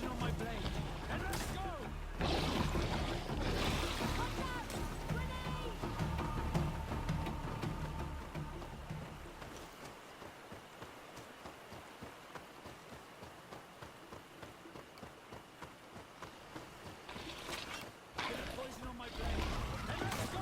poison on my blade. And let's go! Poison on my blade. And let's go!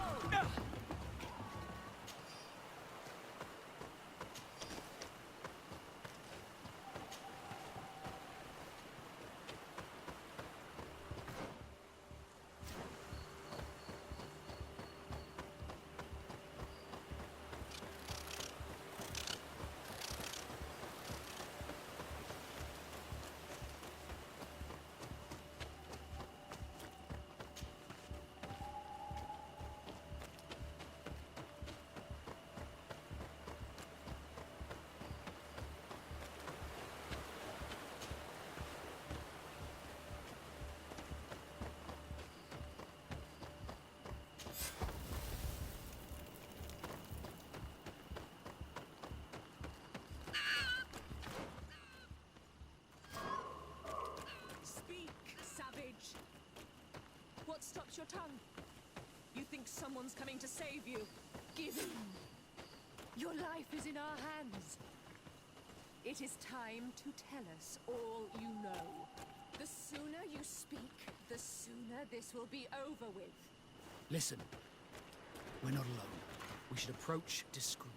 Savage! What stops your tongue? You think someone's coming to save you? Give in! Your life is in our hands. It is time to tell us all you know. The sooner you speak, the sooner this will be over with. Listen, we're not alone. We should approach discreetly.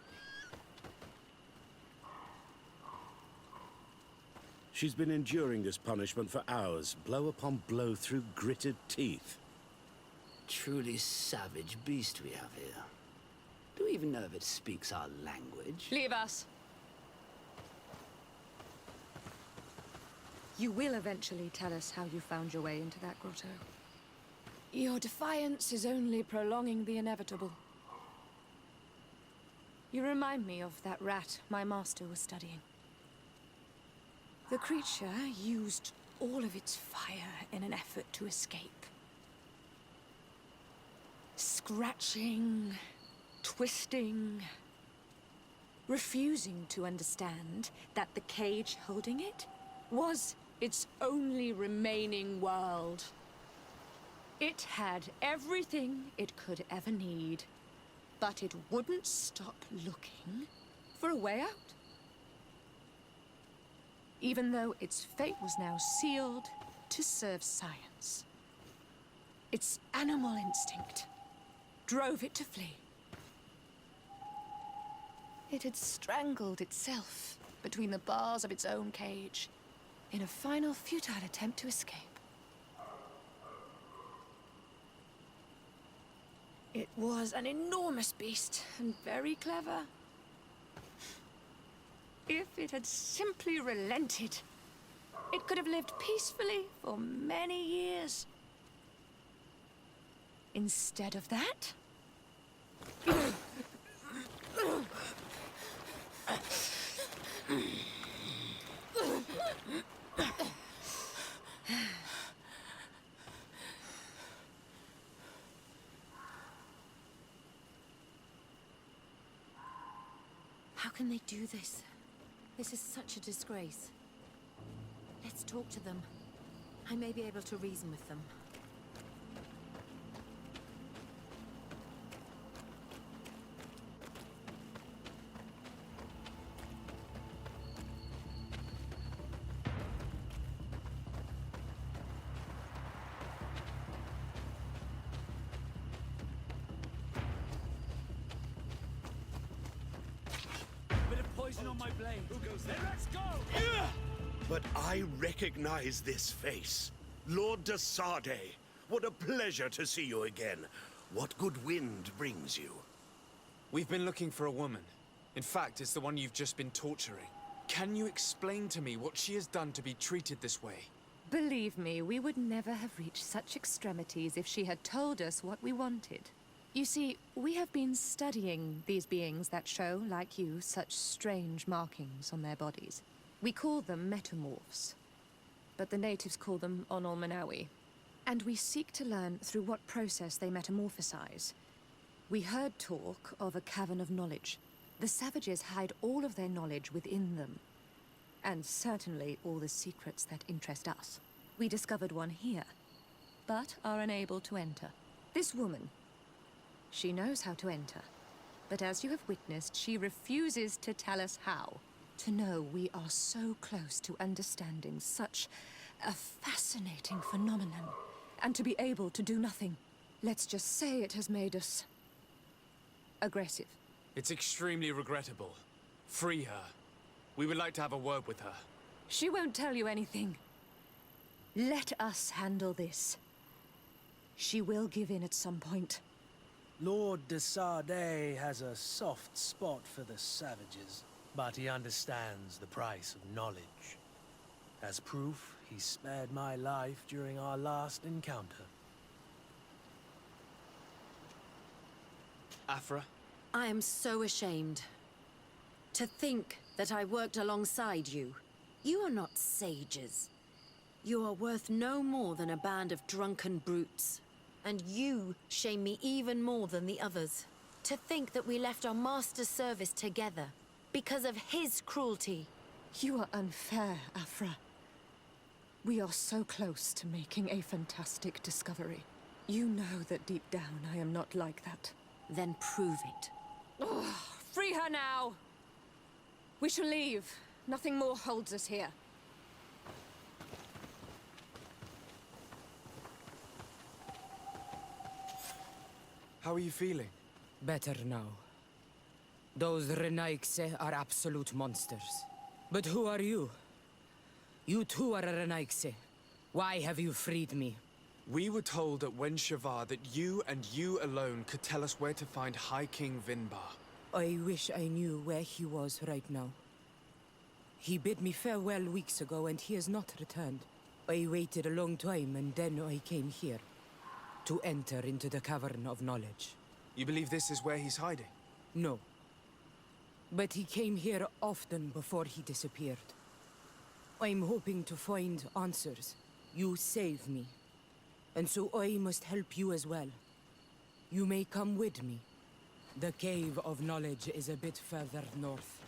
She's been enduring this punishment for hours, blow upon blow through gritted teeth. Truly savage beast we have here. Do we even know if it speaks our language? Leave us! You will eventually tell us how you found your way into that grotto. Your defiance is only prolonging the inevitable. You remind me of that rat my master was studying. The creature used all of its fire in an effort to escape. Scratching, twisting, refusing to understand that the cage holding it was its only remaining world. It had everything it could ever need, but it wouldn't stop looking for a way out. Even though its fate was now sealed to serve science. Its animal instinct drove it to flee. It had strangled itself between the bars of its own cage in a final futile attempt to escape. It was an enormous beast and very clever. If it had simply relented, it could have lived peacefully for many years. Instead of that... How can they do this? This is such a disgrace. Let's talk to them. I may be able to reason with them. Poison on my blade. Who goes there? Let's go! But I recognize this face. Lord de Sardet. What a pleasure to see you again. What good wind brings you? We've been looking for a woman. In fact, it's the one you've just been torturing. Can you explain to me what she has done to be treated this way? Believe me, we would never have reached such extremities if she had told us what we wanted. You see, we have been studying these beings that show, like you, such strange markings on their bodies. We call them metamorphs, but the natives call them Onol-Manawi. And we seek to learn through what process they metamorphosize. We heard talk of a cavern of knowledge. The savages hide all of their knowledge within them, and certainly all the secrets that interest us. We discovered one here, but are unable to enter. This woman, she knows how to enter, but as you have witnessed, she refuses to tell us how. To know we are so close to understanding such a fascinating phenomenon, and to be able to do nothing. Let's just say it has made us aggressive. It's extremely regrettable. Free her. We would like to have a word with her. She won't tell you anything. Let us handle this. She will give in at some point. Lord de Sardet has a soft spot for the savages, but he understands the price of knowledge. As proof, he spared my life during our last encounter. Afra? I am so ashamed. To think that I worked alongside you. You are not sages. You are worth no more than a band of drunken brutes. And you shame me even more than the others. To think that we left our master's service together because of his cruelty. You are unfair, Afra. We are so close to making a fantastic discovery. You know that deep down I am not like that. Then prove it. Ugh, free her now! We shall leave. Nothing more holds us here. How are you feeling? Better now. Those Renaigse are absolute monsters. But who are you? You too are a Renaigse. Why have you freed me? We were told at Wen Shavar that you and you alone could tell us where to find High King Vinbar. I wish I knew where he was right now. He bid me farewell weeks ago and he has not returned. I waited a long time and then I came here. To enter into the cavern of knowledge. You believe this is where he's hiding? No. But he came here often before he disappeared. I'm hoping to find answers. You saved me. And so I must help you as well. You may come with me. The Cave of Knowledge is a bit further north.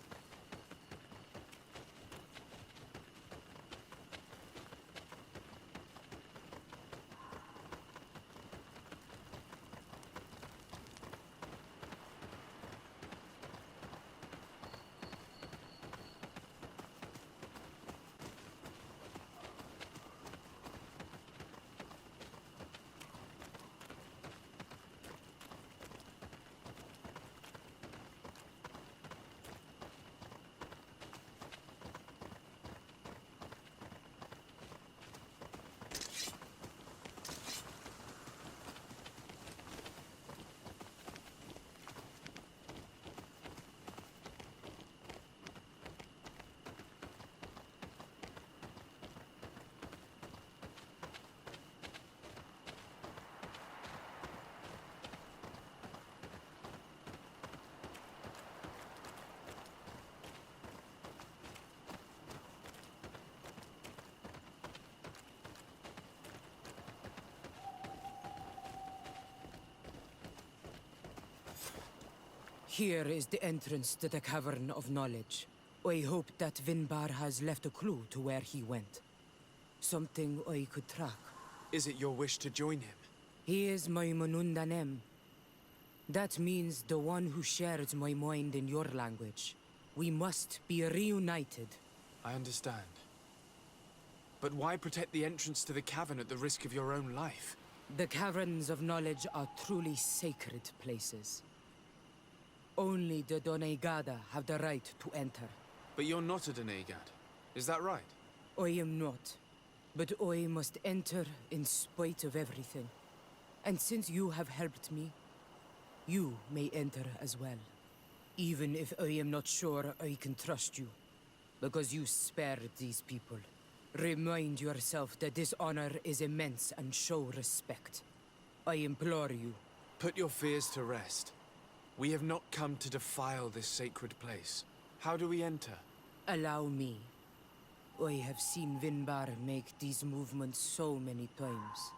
Here is the entrance to the Cavern of Knowledge. I hope that Vinbar has left a clue to where he went. Something I could track. Is it your wish to join him? He is my Manundanem. That means the one who shares my mind in your language. We must be reunited. I understand. But why protect the entrance to the cavern at the risk of your own life? The Caverns of Knowledge are truly sacred places. Only the Doneigada have the right to enter. But you're not a Doneigad. Is that right? I am not. But I must enter in spite of everything. And since you have helped me, you may enter as well. Even if I am not sure I can trust you. Because you spared these people. Remind yourself that this honor is immense and show respect. I implore you. Put your fears to rest. We have not come to defile this sacred place. How do we enter? Allow me. I have seen Vinbar make these movements so many times.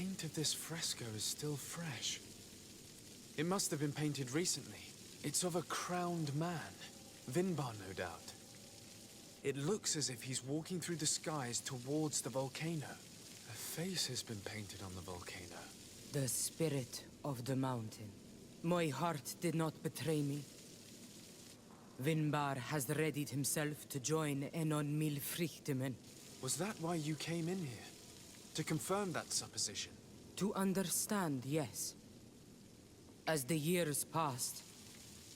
paint of this fresco is still fresh. It must have been painted recently. It's of a crowned man. Vinbar, no doubt. It looks as if he's walking through the skies towards the volcano. A face has been painted on the volcano. The spirit of the mountain. My heart did not betray me. Vinbar has readied himself to join Enon Milfrichtemen. Was that why you came in here? To confirm that supposition? To understand, yes. As the years passed,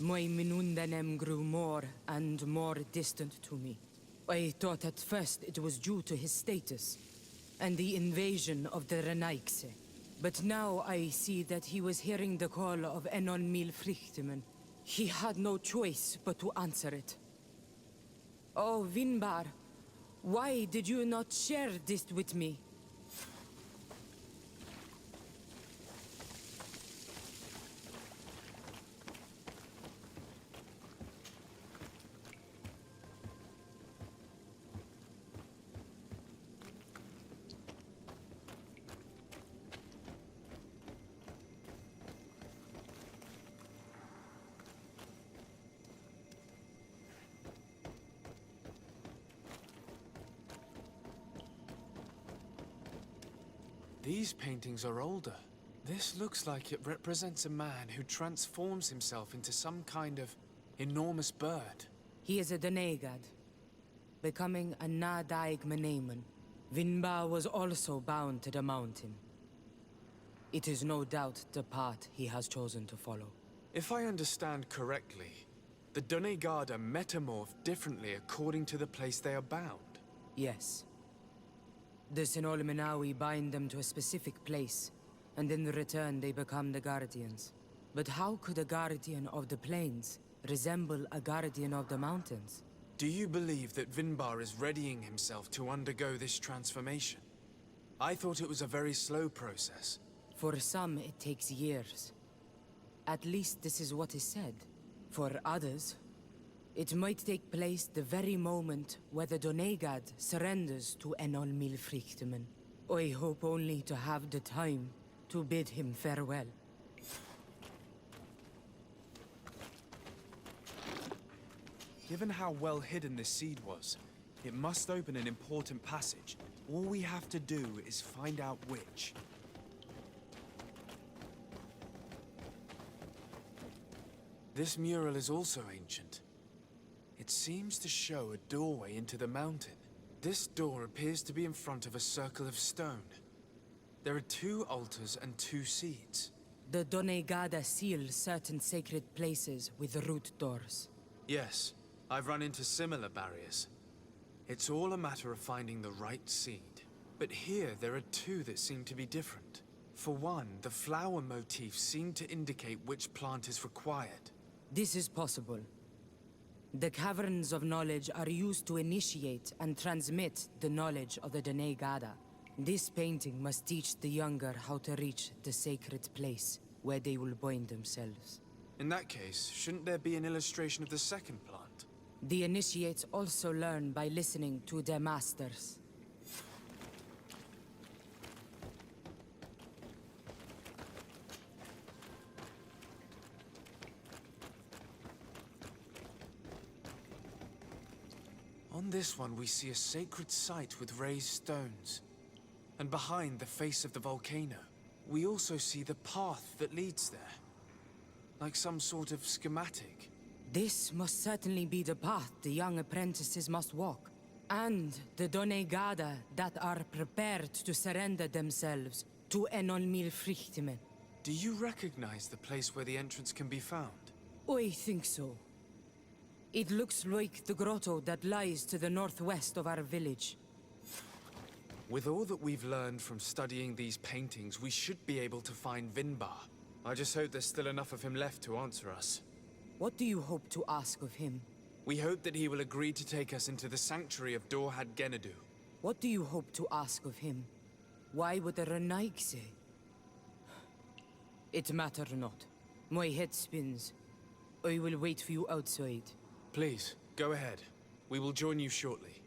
my Minundanem grew more and more distant to me. I thought at first it was due to his status and the invasion of the Renaigse. But now I see that he was hearing the call of Enon Milfrichtemen. He had no choice but to answer it. Oh, Vinbar, why did you not share this with me? These paintings are older. This looks like it represents a man who transforms himself into some kind of enormous bird. He is a Donegad, becoming a Nadaig Meneman. Vinbar was also bound to the mountain. It is no doubt the path he has chosen to follow. If I understand correctly, the Donegad are metamorphed differently according to the place they are bound. Yes. The Sinolmenawi bind them to a specific place, and in return they become the Guardians. But how could a Guardian of the Plains resemble a Guardian of the Mountains? Do you believe that Vinbar is readying himself to undergo this transformation? I thought it was a very slow process. For some, it takes years. At least this is what is said. For others, it might take place the very moment where the Donegad surrenders to Enol Milfrichtemen. I hope only to have the time to bid him farewell. Given how well hidden this seed was, it must open an important passage. All we have to do is find out which. This mural is also ancient. It seems to show a doorway into the mountain. This door appears to be in front of a circle of stone. There are 2 altars and 2 seeds. The Donegada seal certain sacred places with root doors. Yes, I've run into similar barriers. It's all a matter of finding the right seed. But here there are 2 that seem to be different. For one, the flower motifs seem to indicate which plant is required. This is possible. The caverns of knowledge are used to initiate and transmit the knowledge of the Donegada. This painting must teach the younger how to reach the sacred place where they will bind themselves. In that case, shouldn't there be an illustration of the second plant? The initiates also learn by listening to their masters. On this one, we see a sacred site with raised stones. And behind the face of the volcano, we also see the path that leads there. Like some sort of schematic. This must certainly be the path the young apprentices must walk. And the Donegada that are prepared to surrender themselves to Enol Milfrichtemen. Do you recognize the place where the entrance can be found? I think so. It looks like the grotto that lies to the northwest of our village. With all that we've learned from studying these paintings, we should be able to find Vinbar. I just hope there's still enough of him left to answer us. What do you hope to ask of him? We hope that he will agree to take us into the sanctuary of Dorhad Genadu. What do you hope to ask of him? Why would the Renaig say? It matter not. My head spins. I will wait for you outside. Please, go ahead. We will join you shortly.